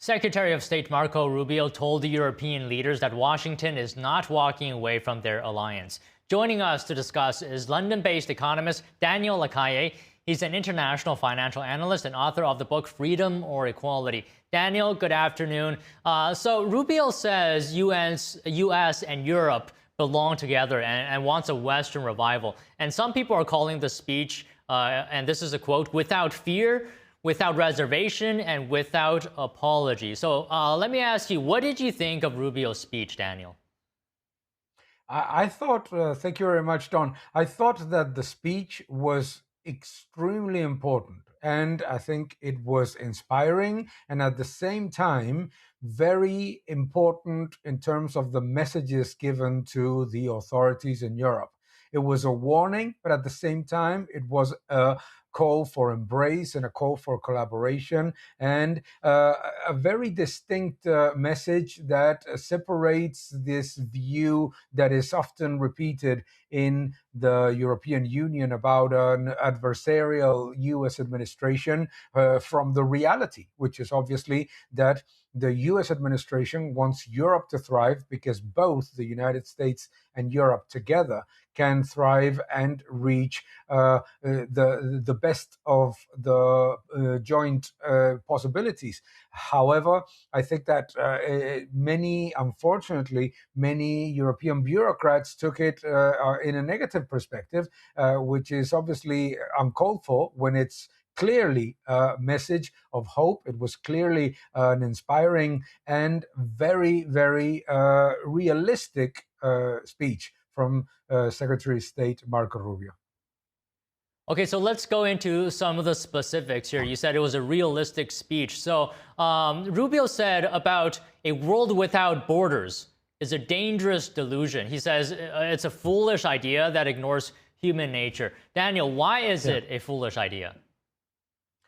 Secretary of State Marco Rubio told the European leaders that Washington is not walking away from their alliance. Joining us to discuss is London-based economist Daniel Lacalle. He's an international financial analyst and author of the book Freedom or Equality. Daniel, good afternoon. So Rubio says U.S. and Europe belong together and wants a Western revival. And some people are calling the speech, and this is a quote, without fear, without reservation, and without apology. So let me ask you, what did you think of Rubio's speech, Daniel? I thought, thank you very much, Don. I thought that the speech was extremely important. And I think it was inspiring and at the same time, very important in terms of the messages given to the authorities in Europe. It was a warning, but at the same time, it was a call for embrace and a call for collaboration and a very distinct message that separates this view that is often repeated in the European Union about an adversarial US administration from the reality, which is obviously that the US administration wants Europe to thrive because both the United States and Europe together can thrive and reach the best of the joint possibilities. However, I think that unfortunately, many European bureaucrats took it in a negative perspective, which is obviously uncalled for when it's clearly a message of hope. It was clearly an inspiring and very, very realistic speech from Secretary of State Marco Rubio. Okay, so let's go into some of the specifics here. You said it was a realistic speech. So Rubio said about a world without borders is a dangerous delusion. He says it's a foolish idea that ignores human nature. Daniel, why is it a foolish idea?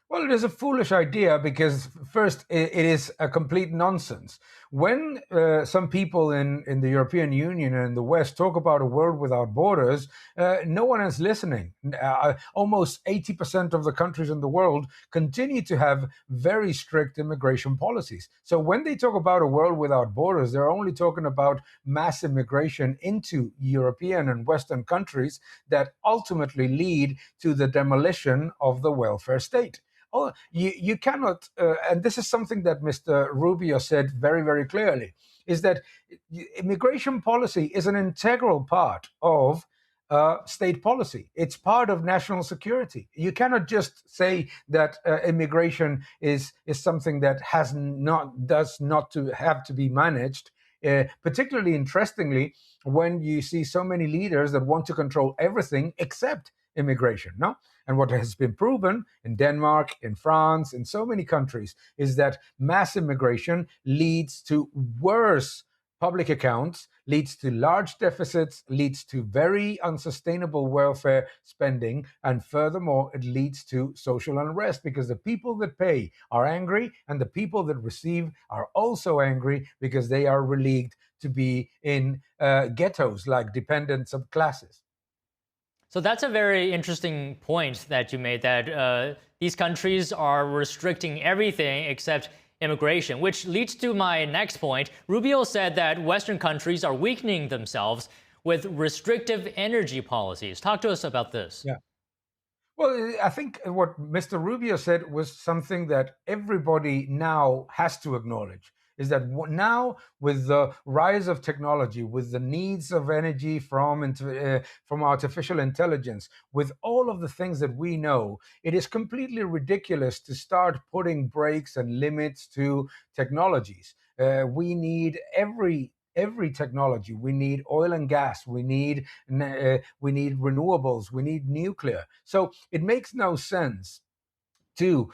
Well, it is a foolish idea because, first, it is a complete nonsense. When some people in the European Union and in the West talk about a world without borders, no one is listening. Almost 80% of the countries in the world continue to have very strict immigration policies. So when they talk about a world without borders, they're only talking about mass immigration into European and Western countries that ultimately lead to the demolition of the welfare state. Oh, you cannot, and this is something that Mr. Rubio said very, very clearly, is that immigration policy is an integral part of state policy. It's part of national security. You cannot just say that immigration is something that does not to have to be managed. Particularly interestingly, when you see so many leaders that want to control everything except immigration, no? And what has been proven in Denmark, in France, in so many countries is that mass immigration leads to worse public accounts, leads to large deficits, leads to very unsustainable welfare spending, and furthermore, it leads to social unrest because the people that pay are angry and the people that receive are also angry because they are relegated to be in ghettos like dependent subclasses. So that's a very interesting point that you made, that these countries are restricting everything except immigration, which leads to my next point. Rubio said that Western countries are weakening themselves with restrictive energy policies. Talk to us about this. Yeah. Well, I think what Mr. Rubio said was something that everybody now has to acknowledge, is that now with the rise of technology, with the needs of energy from artificial intelligence, with all of the things that we know, it is completely ridiculous to start putting brakes and limits to technologies. We need every technology. We need oil and gas. We need renewables. We need nuclear. So it makes no sense to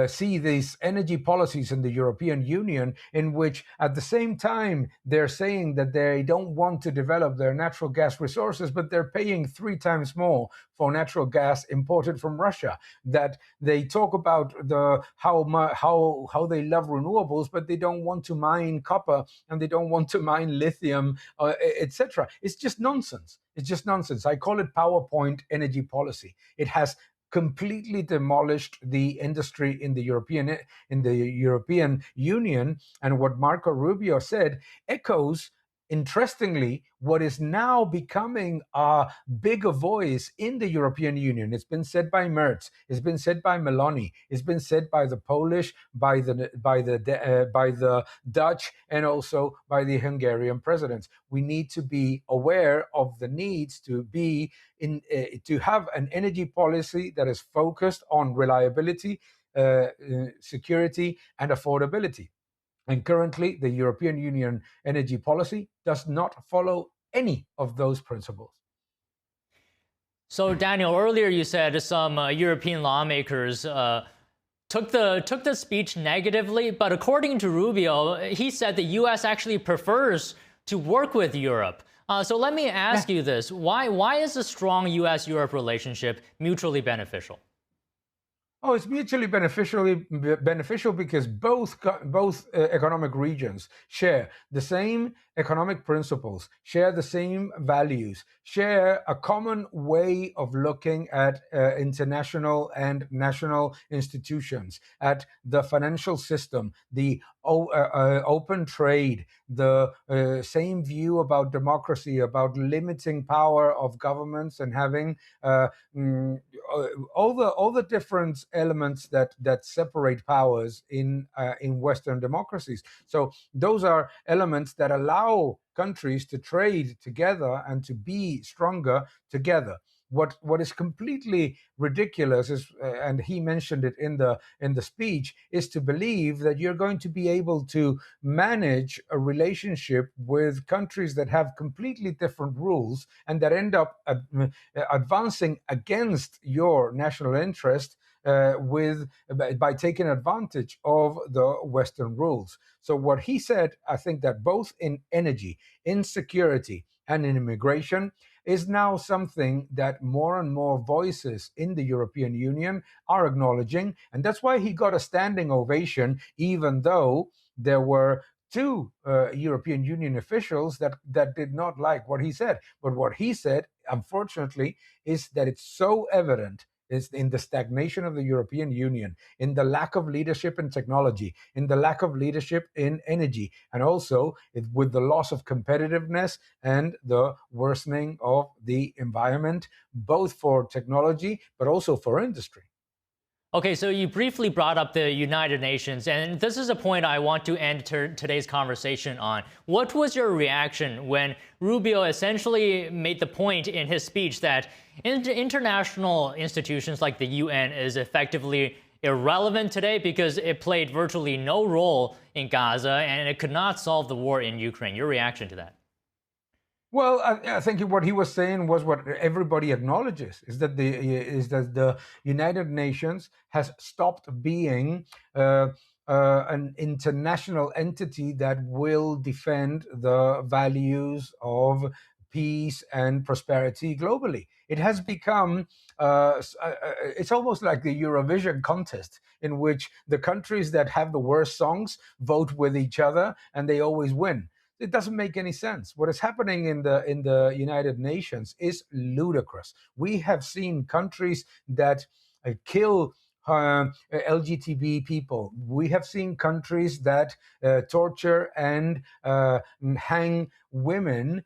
see these energy policies in the European Union, in which at the same time they're saying that they don't want to develop their natural gas resources, but they're paying 3 times more for natural gas imported from Russia. That they talk about how they love renewables, but they don't want to mine copper and they don't want to mine lithium, etc. It's just nonsense. It's just nonsense. I call it PowerPoint energy policy. It has completely demolished the industry in the European Union. And what Marco Rubio said echoes, interestingly, what is now becoming a bigger voice in the European Union. It's been said by Merz, it's been said by Meloni, it's been said by the Polish, by the Dutch, and also by the Hungarian presidents. We need to be aware of the needs to have an energy policy that is focused on reliability, security, and affordability. And currently, the European Union energy policy does not follow any of those principles. So, Daniel, earlier you said some European lawmakers took the speech negatively, but according to Rubio, he said the U.S. actually prefers to work with Europe. So let me ask you this: why is a strong U.S.-Europe relationship mutually beneficial? Oh, it's mutually beneficial because both economic regions share the same economic principles, share the same values, share a common way of looking at international and national institutions, at the financial system, the open trade, the same view about democracy, about limiting power of governments and having all the different elements that separate powers in Western democracies. So those are elements that allow countries to trade together and to be stronger together. What is completely ridiculous is, and he mentioned it in the speech, is to believe that you're going to be able to manage a relationship with countries that have completely different rules and that end up advancing against your national interest by taking advantage of the Western rules. So what he said, I think that both in energy, in security, and in immigration is now something that more and more voices in the European Union are acknowledging. And that's why he got a standing ovation, even though there were two European Union officials that did not like what he said. But what he said, unfortunately, is that it's so evident is in the stagnation of the European Union, in the lack of leadership in technology, in the lack of leadership in energy, and also with the loss of competitiveness and the worsening of the environment, both for technology but also for industry. Okay, so you briefly brought up the United Nations, and this is a point I want to end today's conversation on. What was your reaction when Rubio essentially made the point in his speech that international institutions like the UN is effectively irrelevant today because it played virtually no role in Gaza and it could not solve the war in Ukraine? Your reaction to that? Well, I think what he was saying was what everybody acknowledges is that the United Nations has stopped being an international entity that will defend the values of peace and prosperity globally. It has become it's almost like the Eurovision contest in which the countries that have the worst songs vote with each other and they always win. It doesn't make any sense. What is happening in the United Nations is ludicrous. We have seen countries that kill LGBT people. We have seen countries that torture and hang women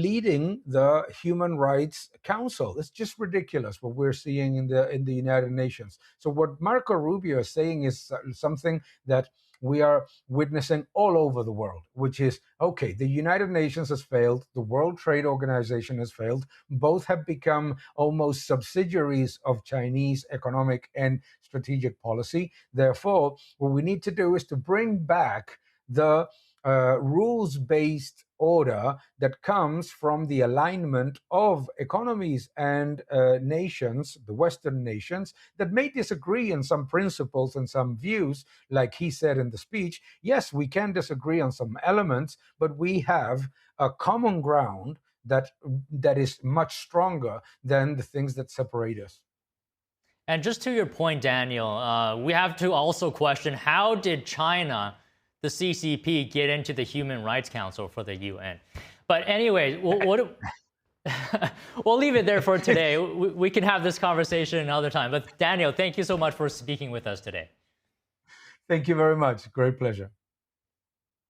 leading the Human Rights Council. It's just ridiculous what we're seeing in the United Nations. So what Marco Rubio is saying is something that we are witnessing all over the world, which is, okay, the United Nations has failed, the World Trade Organization has failed, both have become almost subsidiaries of Chinese economic and strategic policy. Therefore, what we need to do is to bring back the rules-based order that comes from the alignment of economies and nations, the Western nations, that may disagree on some principles and some views, like he said in the speech. Yes, we can disagree on some elements, but we have a common ground that is much stronger than the things that separate us. And just to your point, Daniel, we have to also question, how did China, the CCP, get into the Human Rights Council for the UN? But anyway, what We'll leave it there for today. We can have this conversation another time. But Daniel, thank you so much for speaking with us today. Thank you very much. Great pleasure.